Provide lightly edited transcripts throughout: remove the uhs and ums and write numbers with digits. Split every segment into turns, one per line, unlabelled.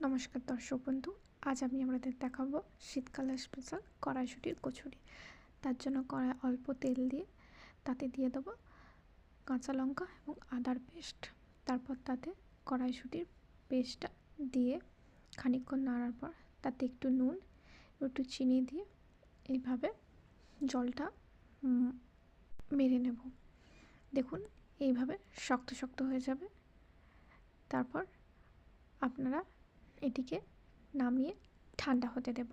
নমস্কার দর্শক বন্ধু, আজ আমি আপনাদের দেখাবো শীতকালের স্পেশাল কড়াইশুঁটির কচুরি। তার জন্য কড়াই অল্প তেল দিয়ে তাতে দিয়ে দেবো কাঁচা লঙ্কা এবং আদার পেস্ট। তারপর তাতে কড়াইশুঁটির পেস্টটা দিয়ে খানিকক্ষণ নাড়ার পর তাতে একটু নুন একটু চিনি দিয়ে এইভাবে জলটা মেরে নেব। দেখুন এইভাবে শক্ত শক্ত হয়ে যাবে। তারপর আপনারা এটিকে নামিয়ে ঠান্ডা হতে দেব।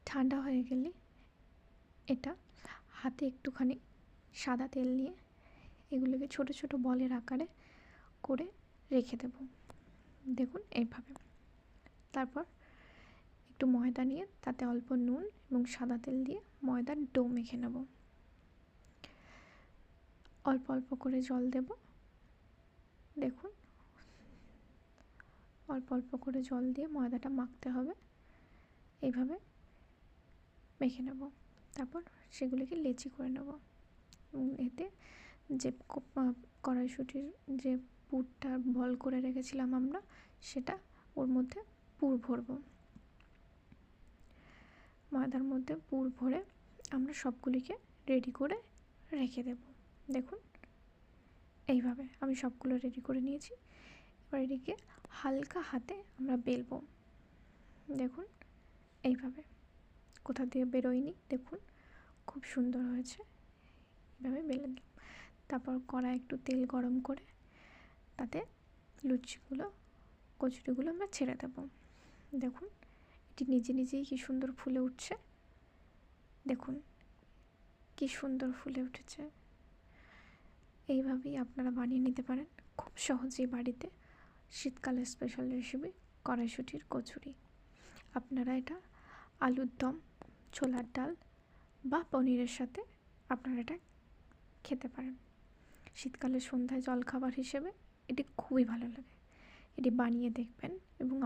ঠান্ডা হয়ে গেলে এটা হাতে একটুখানি সাদা তেল নিয়ে এগুলোকে ছোট ছোট বলের আকারে করে রেখে দেব। দেখুন এইভাবে। তারপর একটু ময়দা নিয়ে তাতে অল্প নুন এবং সাদা তেল দিয়ে ময়দার ডো মেখে নেব। অল্প অল্প করে জল দেব। দেখুন অল্প অল্প করে জল দিয়ে ময়দাটা মাখতে হবে। এইভাবে মেখে নেব। তারপর সেগুলিকে লেচি করে নেব। এতে যে কড়াইশুঁটির যে পুরটা বল করে রেখেছিলাম আমরা, সেটা ওর মধ্যে পুর ভরব। ময়দার মধ্যে পুর ভরে আমরা সবগুলিকে রেডি করে রেখে দেব। দেখুন এইভাবে আমি সবগুলো রেডি করে নিয়েছি। এবার এটিকে হালকা হাতে আমরা বেলবো। দেখুন এইভাবে, কোথা দিয়ে বেরোয়নি। দেখুন খুব সুন্দর হয়েছে। এইভাবে বেলে দিলাম। তারপর কড়াই একটু তেল গরম করে তাতে কচুরিগুলো আমরা ছেড়ে দেব। দেখুন এটি নিজে নিজেই কি সুন্দর ফুলে উঠছে। দেখুন কি সুন্দর ফুলে উঠেছে। এইভাবেই আপনারা বানিয়ে নিতে পারেন খুব সহজেই বাড়িতে শীতকালের স্পেশাল রেসিপি কড়াইশুঁটির কচুরি। আপনারা এটা আলুর দম, ছোলার ডাল বা পনিরের সাথে আপনারা এটা খেতে পারেন। শীতকালের সন্ধ্যায় জলখাবার হিসেবে এটি খুবই ভালো লাগে। এটি বানিয়ে দেখবেন এবং